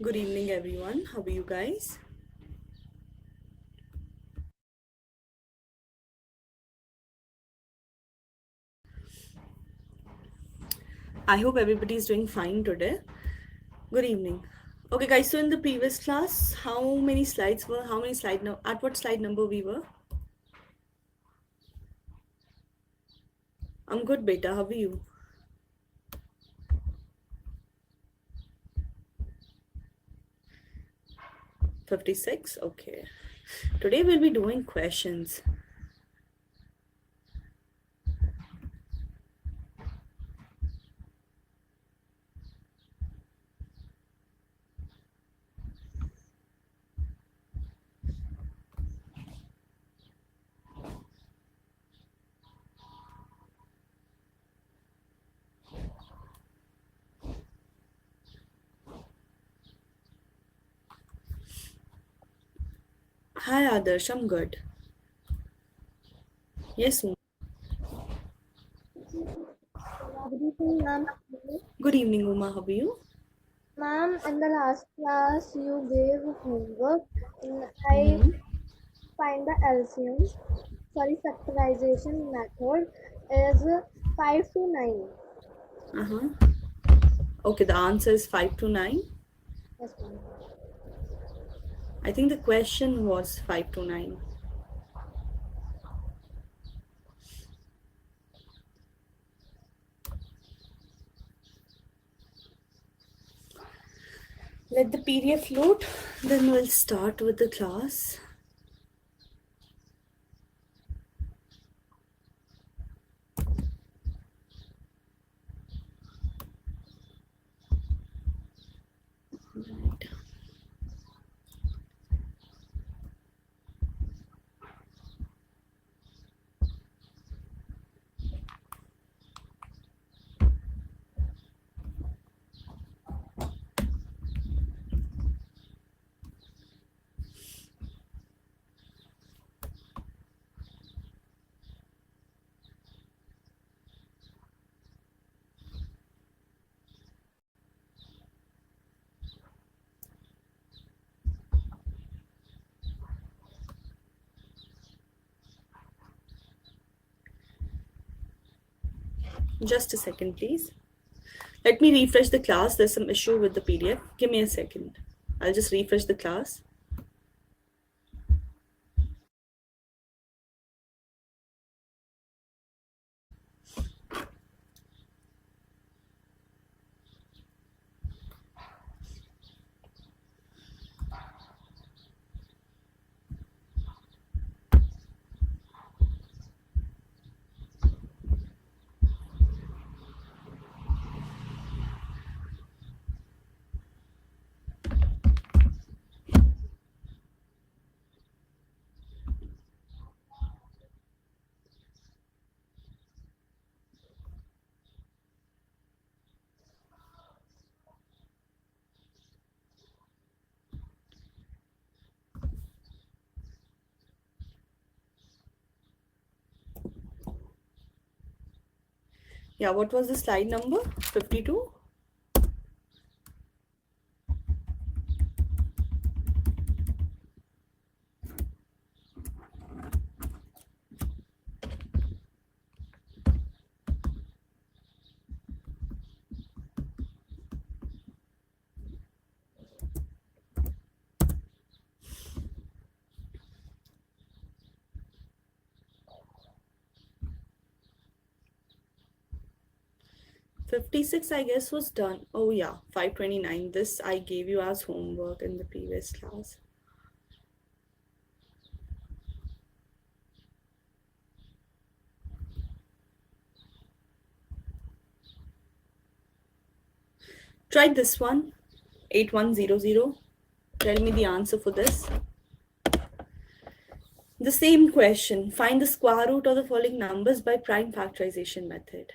Good evening, everyone. How are you guys? I hope everybody is doing fine today. Good evening. Okay, guys. So in the previous class, how many slides were? How many slide? No, at what slide number we were? I'm good, beta. How are you? 56. Okay. Today we'll be doing questions. Hi, Adarsh. I'm good. Yes, ma'am. Good evening, ma'am. Good evening, Uma. How are you? Ma'am, in the last class you gave homework. I Mm-hmm. find the LCM, sorry, factorization method is 5 to 9. Uh-huh. Okay, the answer is 5 to 9. Yes, ma'am. I think the question was 5 to 9. Let the PDF load, then we'll start with the class. Right. Just a second, please. Let me refresh the class. There's some issue with the PDF. Give me a second. I'll just refresh the class. Yeah, what was the slide number? 52? Fifty-six, I guess, was done. Oh, yeah, 529. This I gave you as homework in the previous class. Try this one. 8100. Tell me the answer for this. The same question. Find the square root of the following numbers by prime factorization method.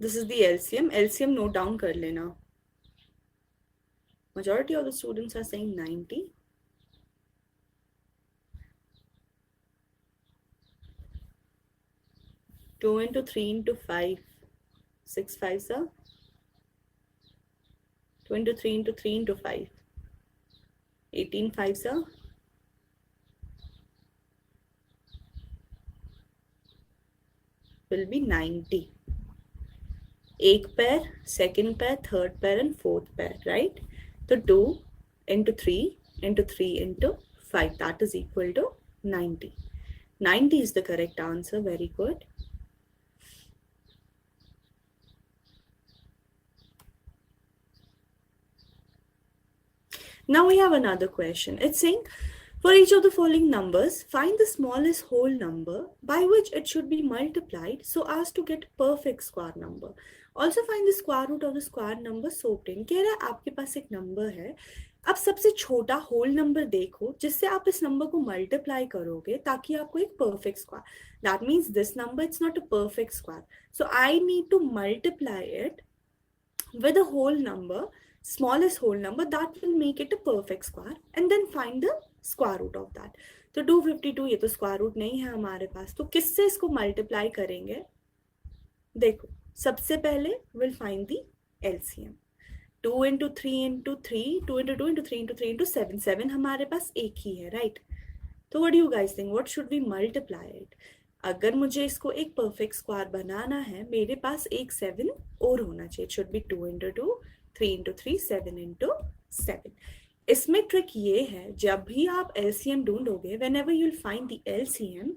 This is the LCM. LCM note down कर लेना. Majority of the students are saying 90. Two into 3 into 5. 6 5 sir. 2 into 3 into 3 into 5. 18 5 sir. Will be 90. एक पैर, second pair, third pair and fourth pair, right? So 2 into 3 into 3 into 5, that is equal to 90. 90 is the correct answer. Very good. Now we have another question. It's saying, for each of the following numbers, find the smallest whole number by which it should be multiplied so as to get perfect square number. Also find the square root of the square number so obtained. कह रहा है आपके पास एक number है, अब सबसे छोटा whole number देखो जिससे आप इस नंबर को मल्टीप्लाई करोगे ताकि आपको एक perfect square. That means this number it's not a perfect square, so I need to multiply it with a whole number, smallest whole number, that will make it a perfect square, and then find the square root of that. तो 252 ये तो square root नहीं है हमारे पास, तो किससे इसको multiply करेंगे? देखो सबसे पहले will find the LCM. 2 into 3 into 3, 2 into 2 into 3 into 3 into 7, 7 हमारे पास एक ही है, राइट? तो what do you guys think, what should we multiply इट? अगर मुझे इसको एक परफेक्ट स्क्वायर बनाना है, मेरे पास एक 7 और होना चाहिए. It should B 2 into 2, 3 into 3, 7 into 7. इसमें ट्रिक ये है, जब भी आप LCM ढूंढोगे, whenever you'll find the LCM,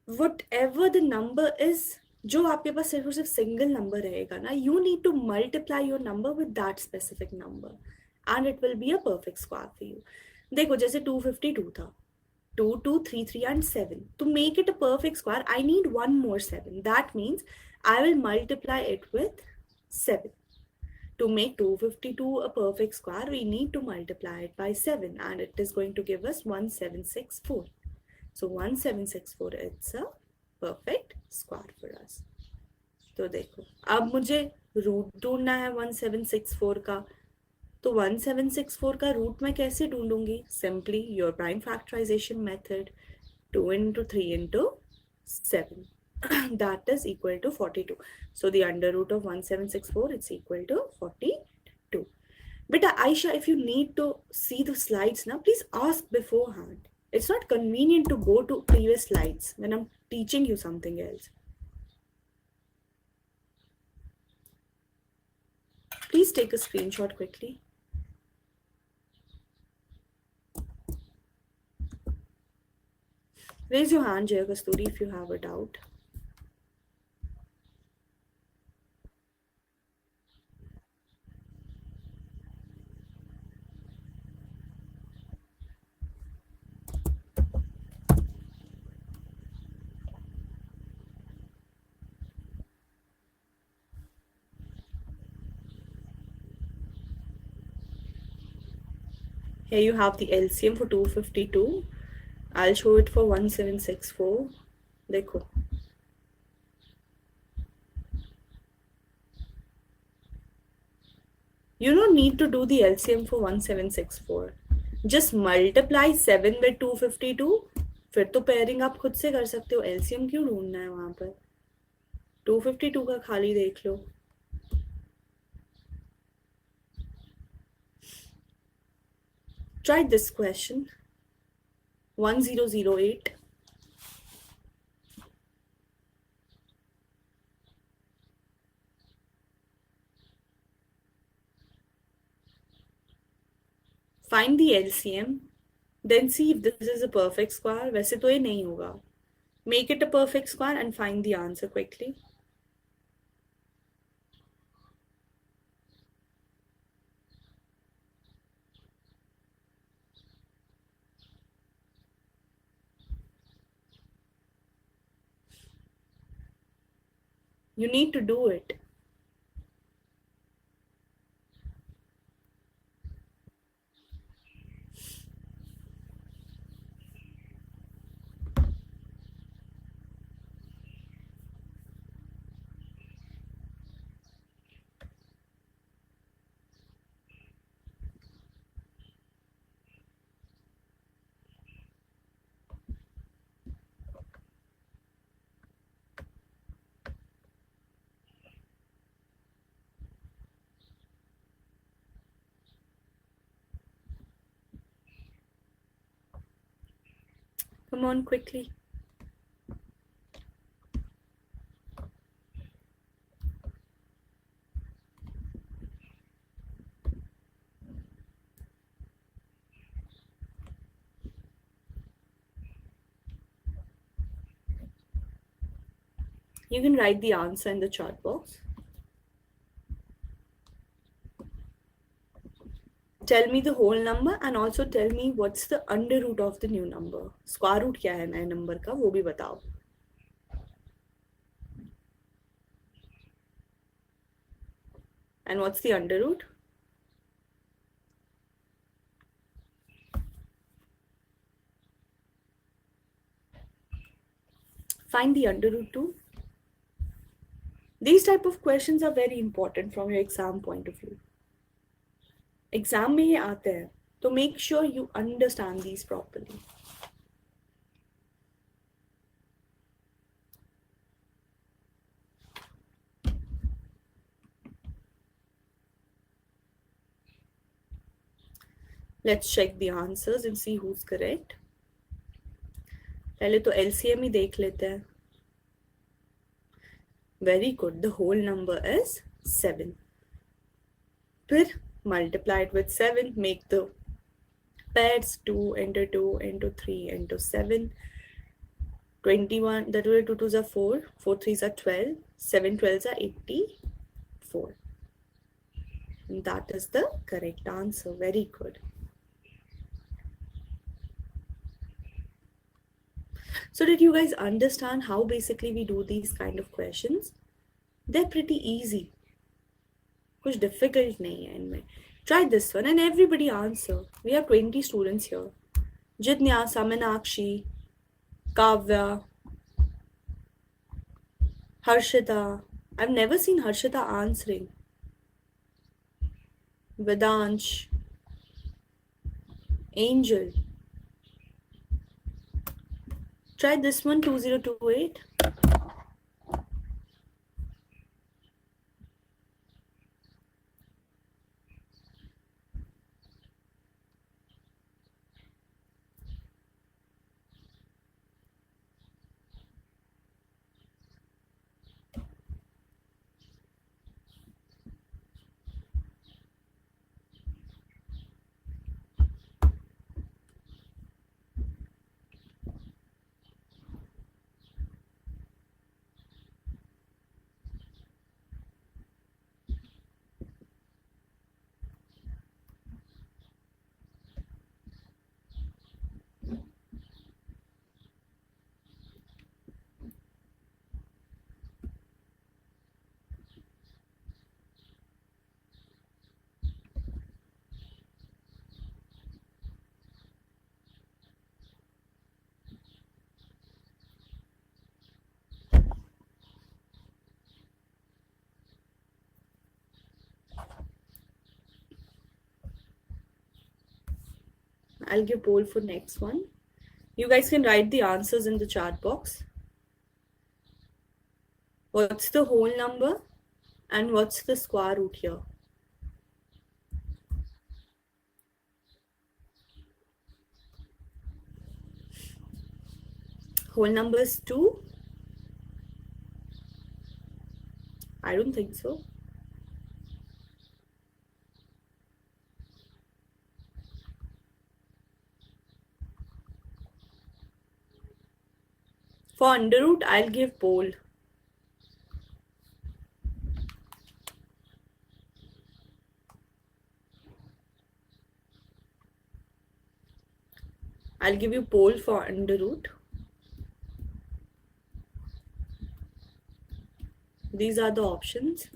whatever the number is, जो आपके पास सिर्फ और सिर्फ सिंगल नंबर रहेगा ना, you need to multiply your number with that specific number and it will be a perfect square for you. देखो जैसे 252 था, 2, 2, 3, 3 and 7. To make it a perfect square, I need one more 7. That means I will multiply it with 7. To make 252 a perfect square, we need to multiply it by 7 and it is going to give us 1764. So 1764 it's a perfect square for us. तो देखो अब मुझे root ढूंढना है 1764 का, तो 1764 का root मैं कैसे ढूंढूंगी? Simply your prime factorization method, 2 into 3 into 7. That is equal to 42. So the under root of 1764, it's equal to 42. Beta Aisha, if you need to see the slides now, please ask beforehand. It's not convenient to go to previous slides when I'm teaching you something else. Please take a screenshot quickly. Raise your hand, Jaya Kasturi, if you have a doubt. Here you have the LCM for 252. I'll show it for 1764. देखो you don't need to do the LCM for 1764. Just multiply 7 with 252. फिर तो pairing आप खुद से कर सकते हो. LCM क्यों ढूंढना है वहां पर? 252 का खाली देख लो. Try this question. 1008. Find the LCM. Then see if this is a perfect square. वैसे तो ये नहीं होगा. Make it a perfect square and find the answer quickly. You need to do it. Come on, quickly. You can write the answer in the chat box. Tell me the whole number and also tell me what's the under root of the new number. Square root क्या है नए number का वो भी बताओ. And what's the under root? Find the under root too. These type of questions are very important from your exam point of view. Exam में ये आते हैं, तो make sure you understand these properly. Let's check the answers and see who's correct. पहले तो LCM ही देख लेते हैं. Very good. The whole number is 7. फिर multiply it with 7. Make the pairs 2 into 2 into 3 into 7. 21. The 2 2s are 4. 4 3s are 12. 7 12s are 84. And that is the correct answer. Very good. So did you guys understand how basically we do these kind of questions? They're pretty easy. कुछ difficult नहीं है इनमें. Try this one and everybody answer. We have 20 students here. Jitnya, Saminakshi, Kavya, Harshita. I've never seen Harshita answering. Vedansh, Angel. Try this one, 2028. I'll give poll for next one. You guys can write the answers in the chat box. What's the whole number and what's the square root here? Whole number is 2? I don't think so. For under root, I'll give poll. I'll give you poll for under root. These are the options.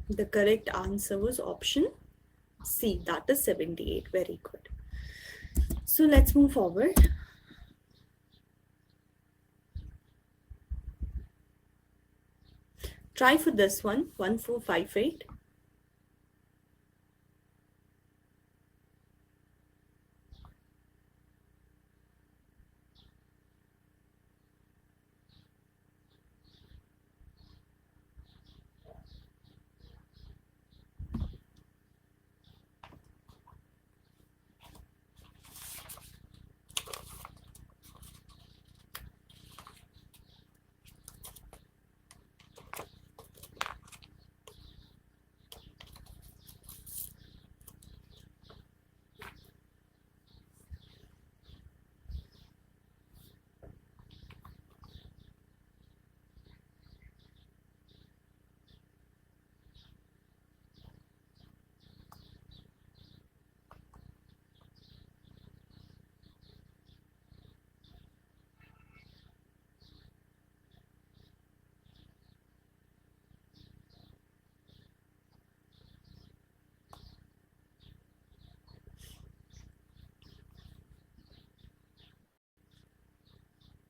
The correct answer was option C, that is 78. Very good. So let's move forward. Try for this one, 1458.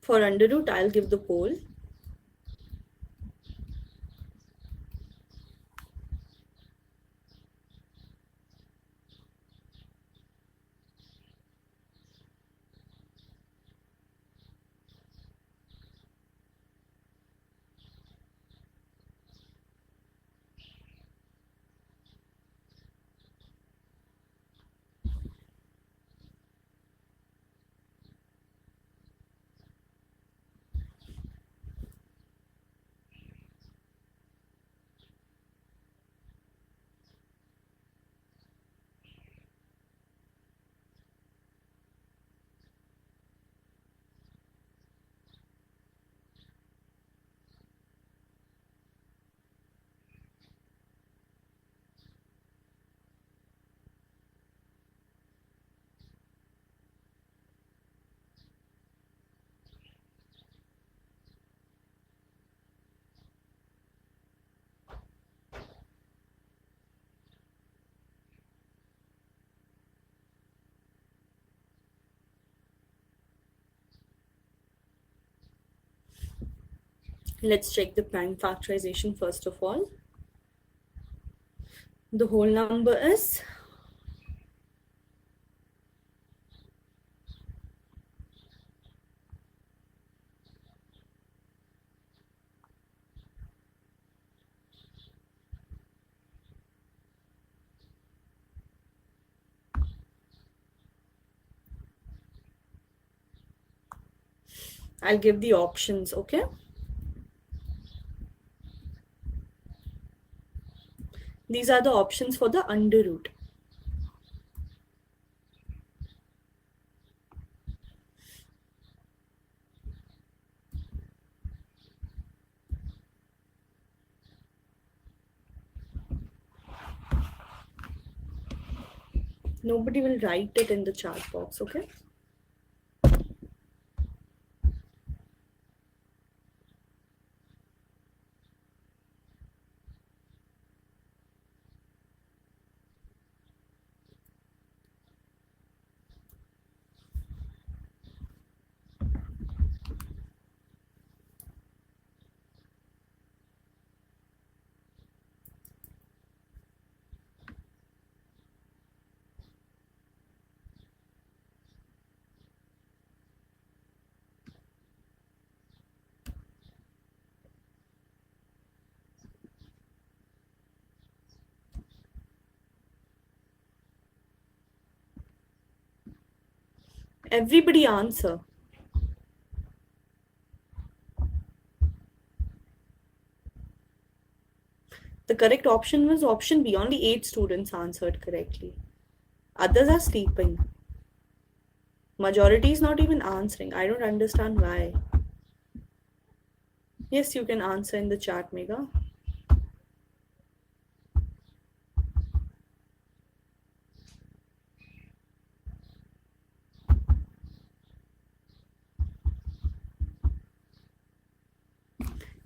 For under root, I'll give the poll. Let's check the prime factorization first of all. The whole number is I'll give the options, okay? These are the options for the under root. Nobody will write it in the chat box, okay? Everybody answer. The correct option was option B. Only 8 students answered correctly. Others are sleeping. Majority is not even answering. I don't understand why. Yes, you can answer in the chat, Megha.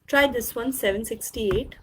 Try this one, 768.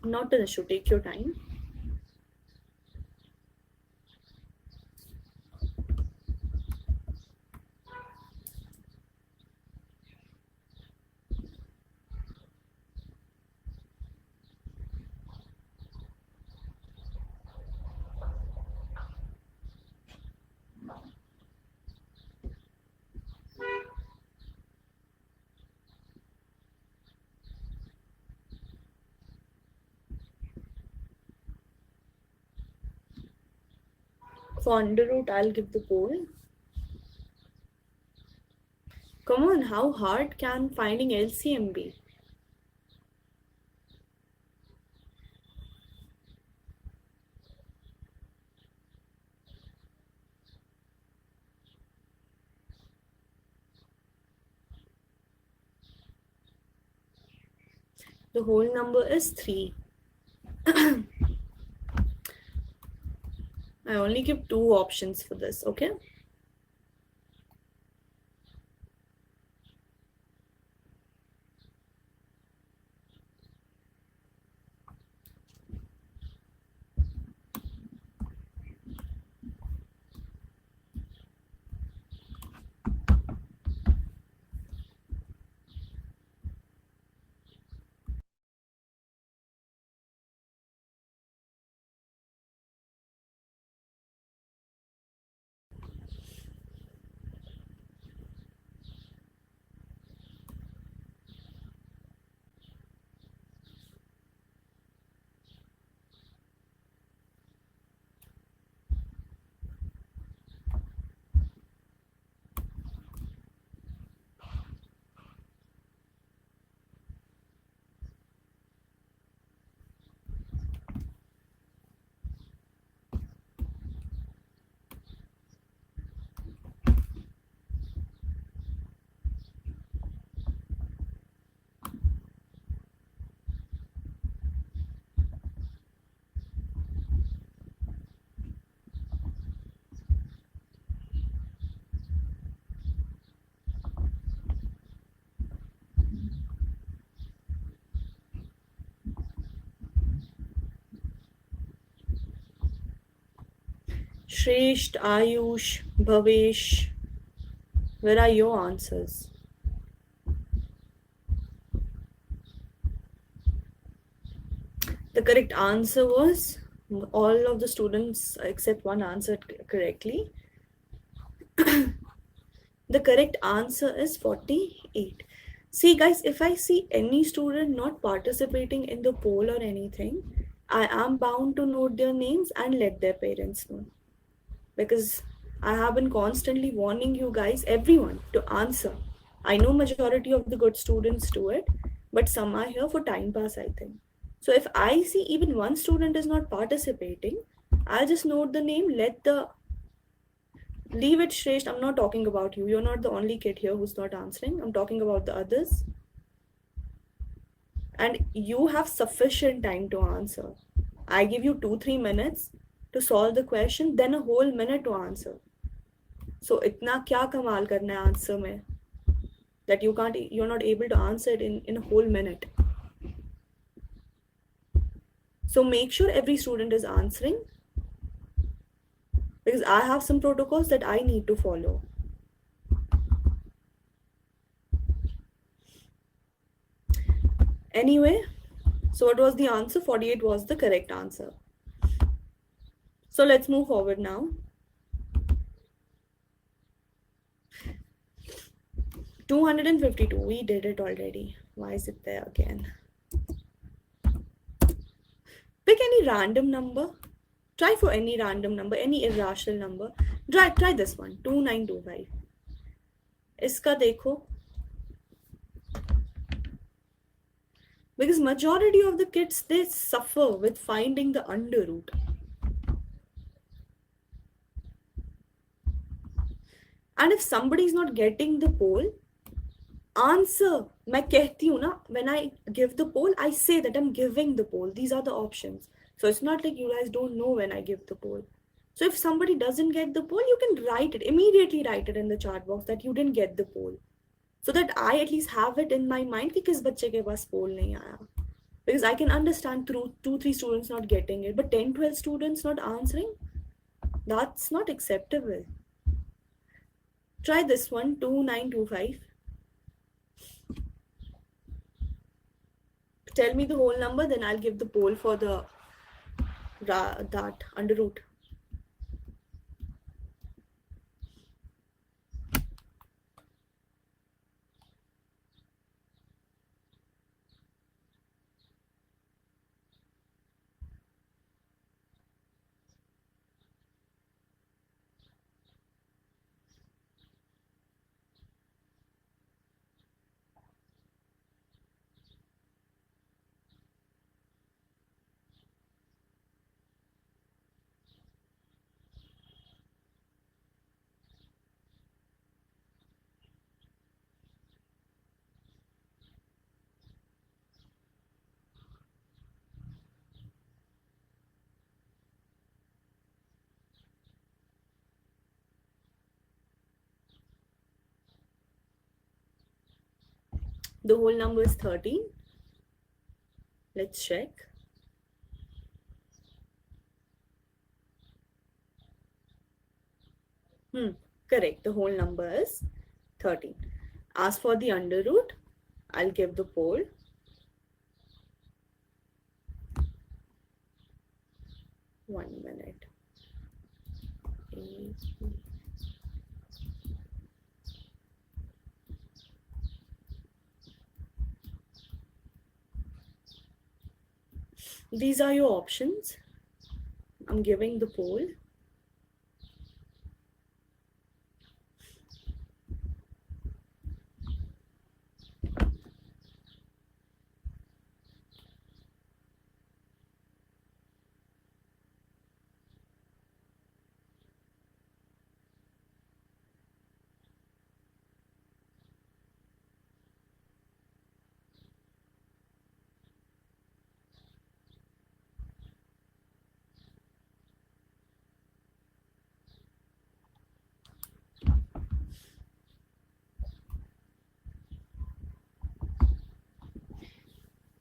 Not an issue, take your time. For under root, I'll give the pole. Come on, how hard can finding LCM be? The whole number is 3. I only give 2 options for this, okay? Shresht, Ayush, Bhavesh, where are your answers? The correct answer was, all of the students except one answered correctly. The correct answer is 48. See guys, if I see any student not participating in the poll or anything, I am bound to note their names and let their parents know. Because I have been constantly warning you guys, everyone, to answer. I know majority of the good students do it, but some are here for time pass, I think. So if I see even one student is not participating, I'll just note the name, leave it, Shresht. I'm not talking about you. You're not the only kid here who's not answering. I'm talking about the others. And you have sufficient time to answer. I give you 2-3 minutes to solve the question, then a whole minute to answer. So itna kya kamal karna hai answer mein that you're not able to answer it in a whole minute. So make sure every student is answering, because I have some protocols that I need to follow. Anyway, so what was the answer? 48 was the correct answer. So let's move forward now. 252, we did it already. Why is it there again? Pick any random number. Try for any random number, any irrational number. Try this one, 2925. Iska dekho. Because majority of the kids, they suffer with finding the under root. And if somebody is not getting the poll, answer. मैं कहती हूँ ना, when I give the poll, I say that I'm giving the poll. These are the options. So it's not like you guys don't know when I give the poll. So if somebody doesn't get the poll, you can immediately write it in the chat box that you didn't get the poll. So that I at least have it in my mind कि किस बच्चे के पास poll नहीं आया. Because I can understand through 2-3 students not getting it, but 10-12 students not answering, that's not acceptable. Try this one, 2925. Tell me the whole number, then I'll give the pole for the that under root. The whole number is 13. Let's check. Correct. The whole number is 13. As for the under root, I'll give the pole. One minute. These are your options. I'm giving the pole.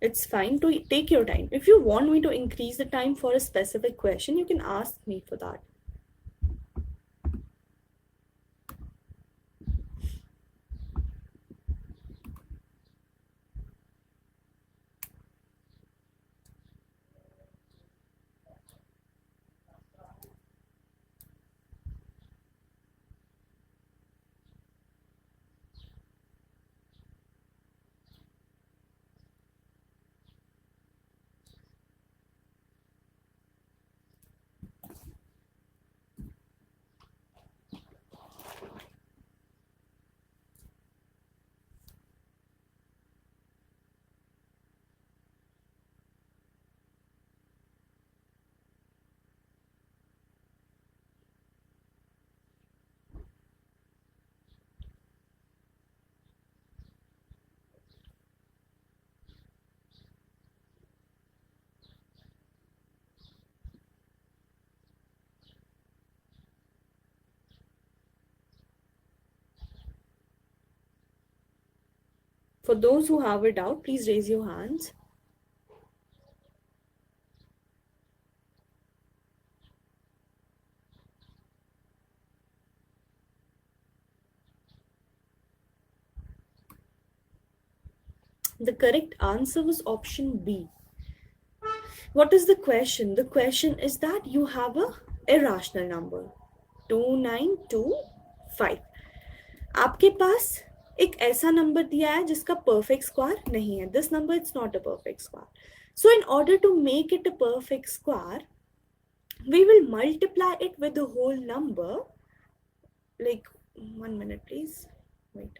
It's fine to take your time. If you want me to increase the time for a specific question, you can ask me for that. For those who have a doubt, please raise your hands. The correct answer was option B. What is the question? The question is that you have a irrational number 2925. आपके पास एक ऐसा number दिया है जिसका perfect square नहीं है. This number is not a perfect square. So in order to make it a perfect square, we will multiply it with the whole number. Like 1 minute, please. Wait.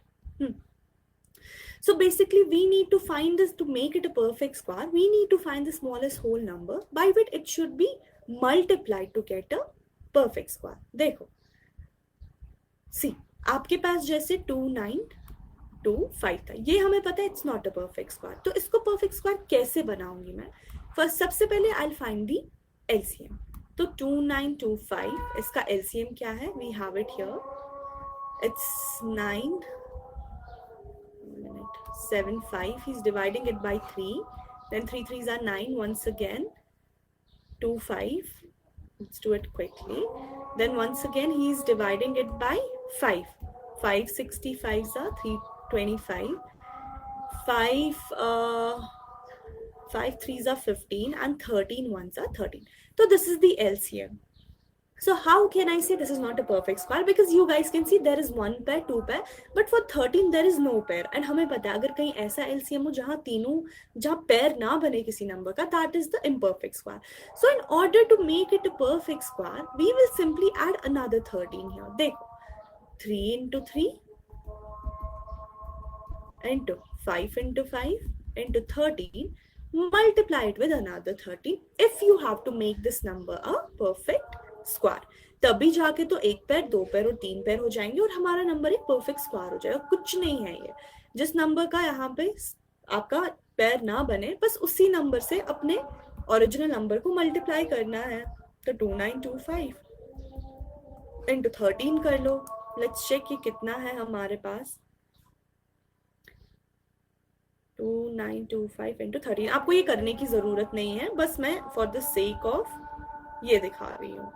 So basically, we need to find this to make it a perfect square. We need to find the smallest whole number by which it should be multiplied to get a perfect square. देखो, see, आपके पास जैसे 2925 था, ये हमें पता है it's not a perfect square. तो इसको perfect square कैसे बनाऊंगी मैं? First, सबसे पहले I'll find the LCM. तो 2925 इसका LCM क्या है? We have it here. It's 9. 75. He's dividing it by 3. Then 3 3s are 9 once again. 2 5. Let's do it quickly. Then once again he is dividing it by 5. 5 65s are 325. 5 5 3s are 15 and 13 ones are 13. So this is the LCM. So how can I say this is not a perfect square? Because you guys can see there is 1 pair, 2 pair, but for 13 there is no pair. And हमें पता है अगर कहीं ऐसा LCM हो जहाँ pair ना बने किसी number का, that is the imperfect square. So in order to make it a perfect square, we will simply add another 13 here. देखो, 3 into 3 into 5 into 5 into 13, multiply it with another 13 if you have to make this number a perfect square. तभी जाके तो एक पैर, दो पैर और तीन पैर हो जाएंगे और हमारा नंबर एक परफेक्ट स्क्वायर हो जाएगा. कुछ नहीं है ये. जिस नंबर का यहाँ पे आपका पैर ना बने, बस उसी नंबर से अपने ओरिजिनल नंबर को मल्टीप्लाई करना है. तो 2925 इंटू 13 कर लो. लेट्स चेक ये कितना है हमारे पास. 2925 इंटू 13. आपको ये करने की जरूरत नहीं है, बस मैं फॉर द सेक ऑफ ये दिखा रही हूँ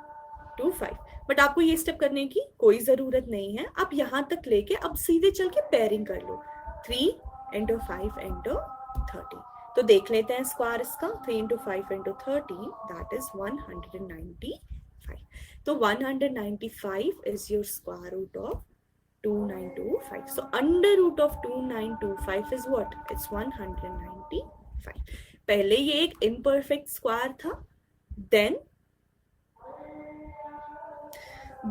25. बट आपको ये स्टेप करने की कोई जरूरत नहीं है. आप यहां तक लेके अब सीधे चल के पेयरिंग कर लो. 3 इंटू 5 इंटू 30. तो देख लेते हैं स्क्वायर इसका. 3 इंटू 5 इंटू 30, दैट इज 195. तो 195 is your square root of 2925. So under root of 2925 is what? It's 195. पहले ये एक imperfect square था.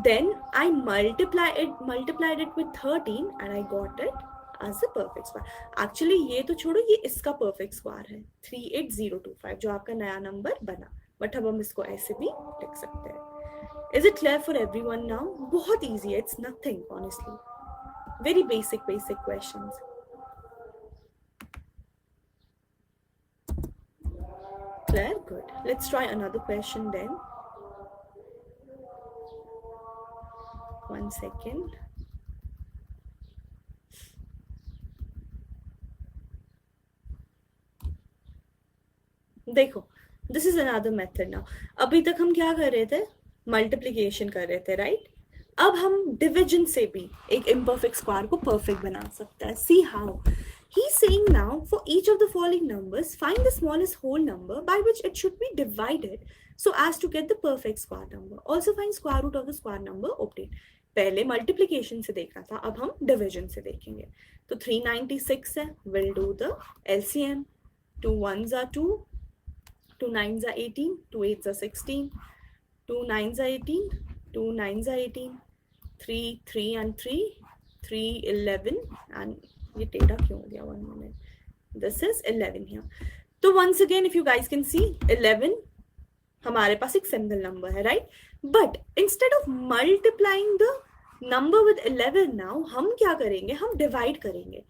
Then I multiplied it with 13 and I got it as a perfect square. Actually ये तो छोड़ो, ये इसका perfect square है 38025 जो आपका नया नंबर बना. बट अब हम इसको ऐसे भी लिख सकते हैं. Is it clear for everyone now? बहुत easy है. It's nothing honestly. Very basic questions. Clear? Good. Let's try another question then. One second. देखो, this is another method now. अभी तक हम क्या कर रहे थे? मल्टीप्लिकेशन कर रहे थे, राइट? अब हम डिविजन से भी एक इम्परफेक्ट स्क्वायर को परफेक्ट बना सकता है. See how. He is saying now for each of the following numbers, find the smallest whole number by which it should be divided so as to get the perfect square number. Also find square root of the square number obtained. पहले multiplication से देखा था, अब हम division से देखेंगे. तो 396 है. We'll do the LCM. 2 1s are 2, 2 9s are 18, 2 8s are 16, 2 9s are 18, 2 9s are 18, 3 3 and 3, 3 11 and ये टेढ़ा क्यों हो गया? 1 minute. This is 11 here. तो once again if you guys can see 11 हमारे पास एक सिंगल नंबर है, right? But instead of multiplying the number with 11 now हम क्या करेंगे? हम डिवाइड करेंगे.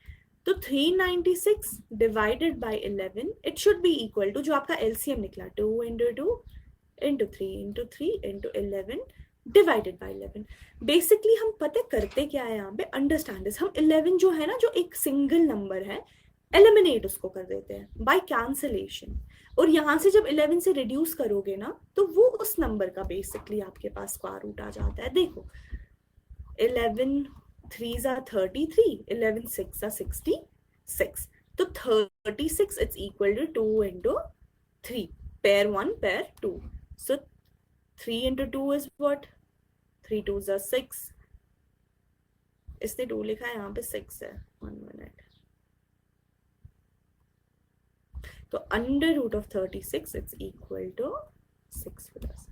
तो 396 divided by 11 it should be equal to जो आपका एलसीएम निकला 2 into 2 into 3 into 3 into 11 divided by 11. Basically हम पता करते क्या है यहाँ पे? Understand this. हम 11 जो है ना, जो एक सिंगल नंबर है, एलिमिनेट उसको कर देते हैं बाय कैंसलेशन. और यहाँ से जब 11 से रिड्यूस करोगे ना, तो वो उस नंबर का बेसिकली आपके पास स्क्वायर रूट आ जाता है. देखो 11 3s are 33, 11 6 are 66. तो 36 it's equal to 2 into 3. Pair 1, pair 2. So 3 into 2 is what? 3 2s are 6. इसने 2 लिखा है, यहाँ पे 6 है. 1 minute. तो under root of 36 it's equal to 6 for us.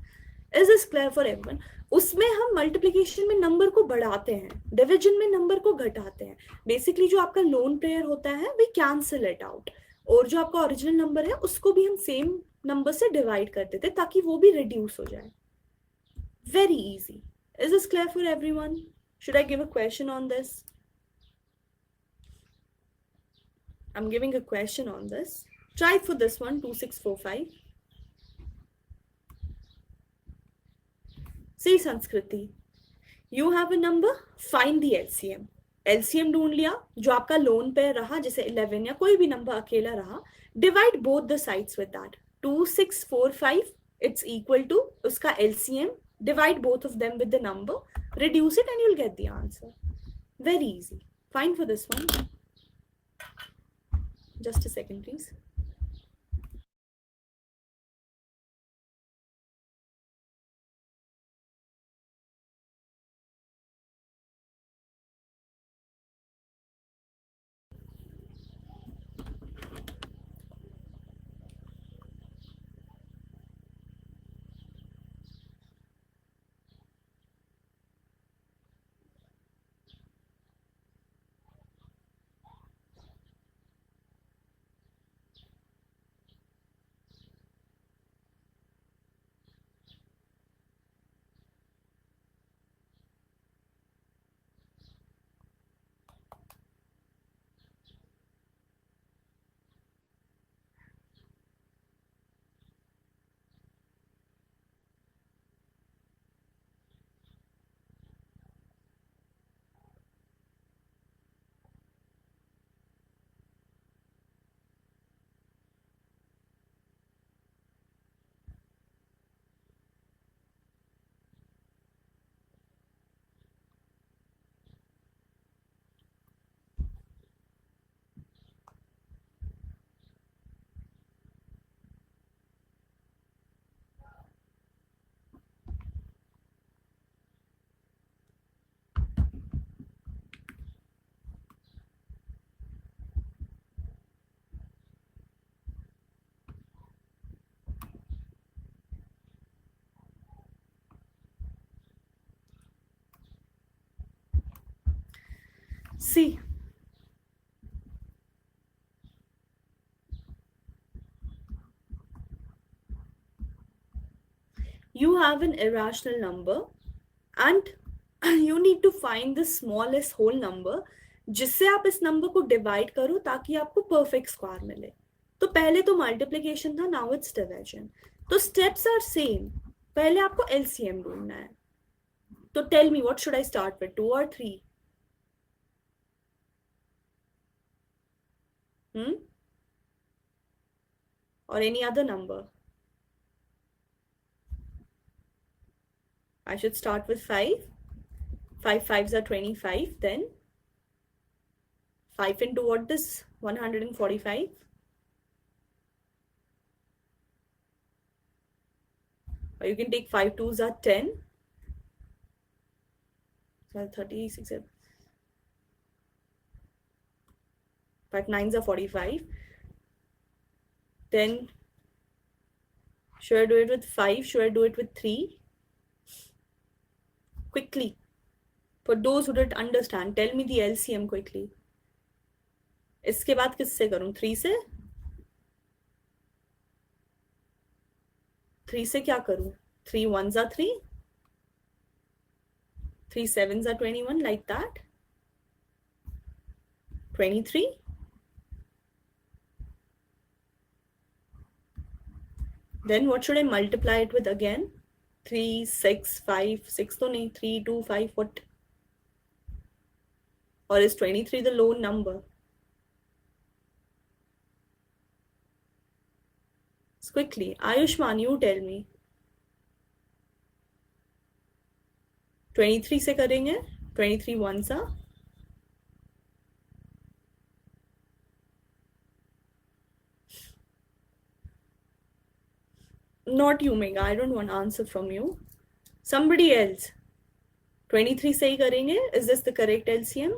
Is this clear for everyone? उसमें हम मल्टीप्लिकेशन में नंबर को बढ़ाते हैं, डिवीजन में नंबर को घटाते हैं. बेसिकली जो आपका लोन पेयर होता है वी कैंसिल इट आउट, और जो आपका ओरिजिनल नंबर है उसको भी हम सेम नंबर से डिवाइड कर देते हैं ताकि वो भी रिड्यूस हो जाए. Very easy. Is this clear for everyone? Should I give a question on this? I'm giving a question on this. Try for this one, 2645. See Sanskriti, you have a number, find the LCM. LCM ढूंढ लिया, जो आपका loan पे रहा जैसे 11 या कोई भी नंबर अकेला रहा, divide both the sides with that 2645, it's equal to उसका LCM, divide both of them with the number, reduce it, and you'll get the answer. Very easy. Fine for this one. Just a second, please. See, you have an irrational number and you need to find the smallest whole number जिससे आप इस number को divide करो ताकि आपको perfect square मिले. तो पहले तो मल्टीप्लिकेशन था, नाउ इट्स डिवीजन. तो स्टेप्स आर सेम. पहले आपको एलसीएम ढूंढना है. तो tell me what should I start with, 2 or 3? Or any other number? I should start with 5. 5 5s are 25. Then 5 into what is 145? Or you can take 5 2s are 10. So 36. 5 9s are 45. Then should I do it with 5? Should I do it with 3? Quickly. For those who didn't understand, tell me the LCM quickly. इसके बाद किससे करूं? 3 से? 3 से क्या करूं? 3 1s are 3. 3 7s are 21, like that. 23. Then what should I multiply it with again? 3 6 5 6 तो नहीं, 3 2 5 what? Or is 23 the lone number? Quickly, Ayushman, you tell me. 23 से करेंगे. 23 1s are. Not you, Mega. I don't want answer from you. Somebody else. 23 से ही करेंगे. Is this the correct LCM?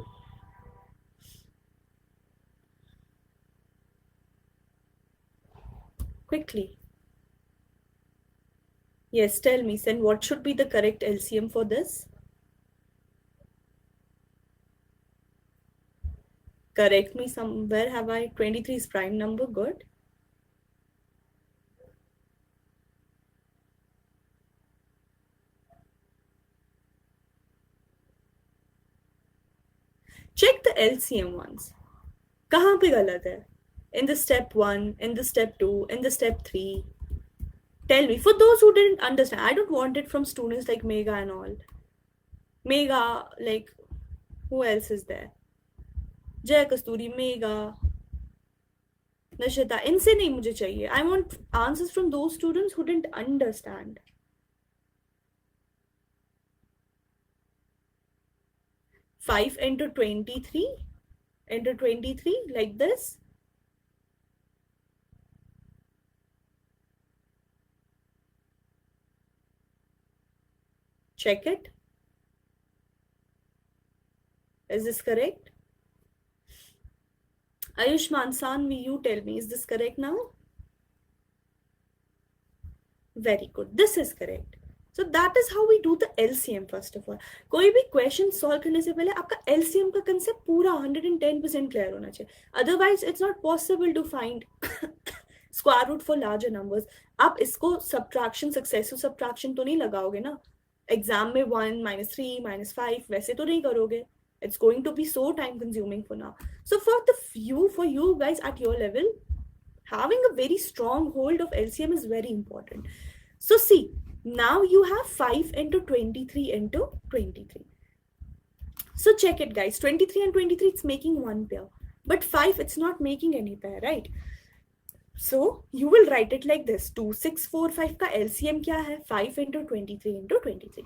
Quickly. Yes, tell me, Sen, what should be the correct LCM for this? Correct me somewhere. Have I 23 is prime number? Good. Check the LCM ones. कहाँ पे गलत है? In the step 1, in the step 2, in the step 3. Tell me, for those who didn't understand, I don't want it from students like Mega and all. Mega, like, Who else is there? जय कस्तूरी, mega, नशिता. इनसे नहीं मुझे चाहिए. I want answers from those students who didn't understand. 5 into 23 into 23 like this. Check it. Is this correct? Ayushman Sanvi, you tell me, is this correct now? Very good. This is correct. So that is how we do the LCM first of all. कोई भी question solve करने से पहले आपका LCM का concept पूरा 110% clear होना चाहिए. Otherwise, it's not possible to find square root for larger numbers. आप इसको subtraction, successive subtraction तो नहीं लगाओगे ना. Exam में 1, -3, -5 वैसे तो नहीं करोगे. It's going to be so time consuming for now. So for you guys at your level, having a very strong hold of LCM is very important. So see, now you have 5 into 23 into 23. So check it guys, 23 and 23, it's making one pair. But 5, it's not making any pair, right? So you will write it like this. 2, 6, 4, 5 का LCM क्या है? 5 into 23 into 23.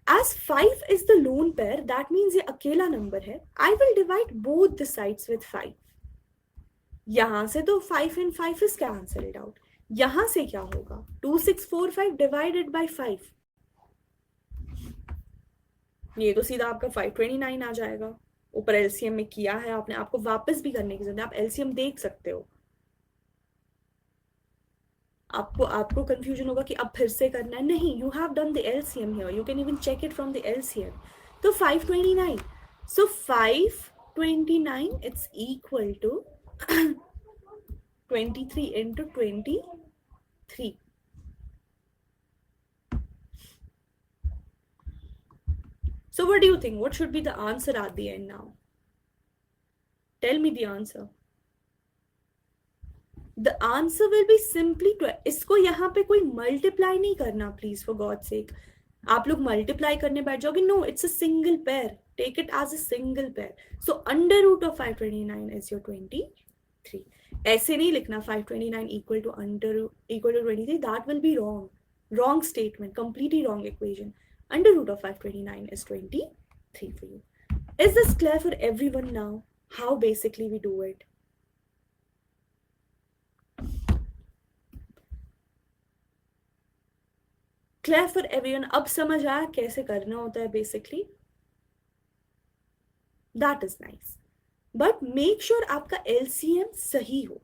As 5 is the lone pair, that means ये अकेला number है. I will divide both the sides with 5. यहाँ से तो 5 and 5 is cancelled out. यहाँ से क्या होगा? 2, 6, 4, 5 divided by 5. ये तो सीधा आपका 529 आ जाएगा. ऊपर एलसीएम में किया है आपने, आपको वापस भी करने की जरूरत है. आप एलसीएम देख सकते हो. आपको कंफ्यूजन होगा कि अब फिर से करना है. नहीं, you have done the LCM here. You can even check it from the LCM. तो 529. So 529 it's equal to 23 into 23. So what do you think? What should be the answer at the end now? Tell me the answer. The answer will be simply 12. इसको यहाँ पे कोई multiply नहीं करना, please, for God's sake. आप लोग multiply करने बैठ जाओगे. No, it's a single pair. Take it as a single pair. So under root of 529 is your 23. ऐसे नहीं लिखना 529 equal to 23. That will be wrong. Wrong statement. Completely wrong equation. Under root of 529 is 23 for you. Is this clear for everyone now? How basically we do it? Clear for everyone? अब समझ आया कैसे करना होता है basically? That is nice. But make sure आपका LCM सही हो.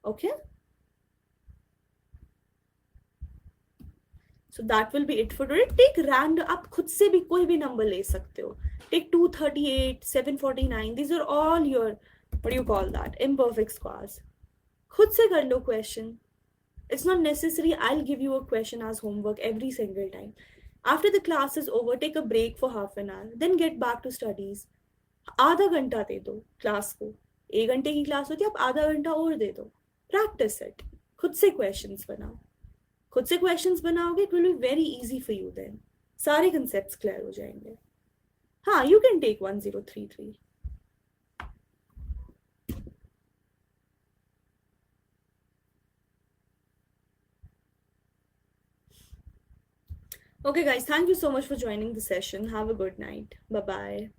Okay? So that will be it for today. Take random, आप खुद से भी कोई भी number ले सकते हो. Take 238, 749. These are all your, what do you call that? Imperfect squares. खुद से कर लो question. It's not necessary I'll give you a question as homework every single time. After the class is over, take a break for half an hour. Then get back to studies. आधा घंटा दे दो class को. 1 घंटे की class होती है, आप आधा घंटा और दे दो. Practice it. खुद से questions बनाओ. खुद से क्वेश्चंस बनाओगे, it will be very easy for you. Then सारे कंसेप्ट्स क्लियर हो जाएंगे. हाँ, you can take 1033. Okay guys, thank you so much for joining the session. Have a good night. Bye bye.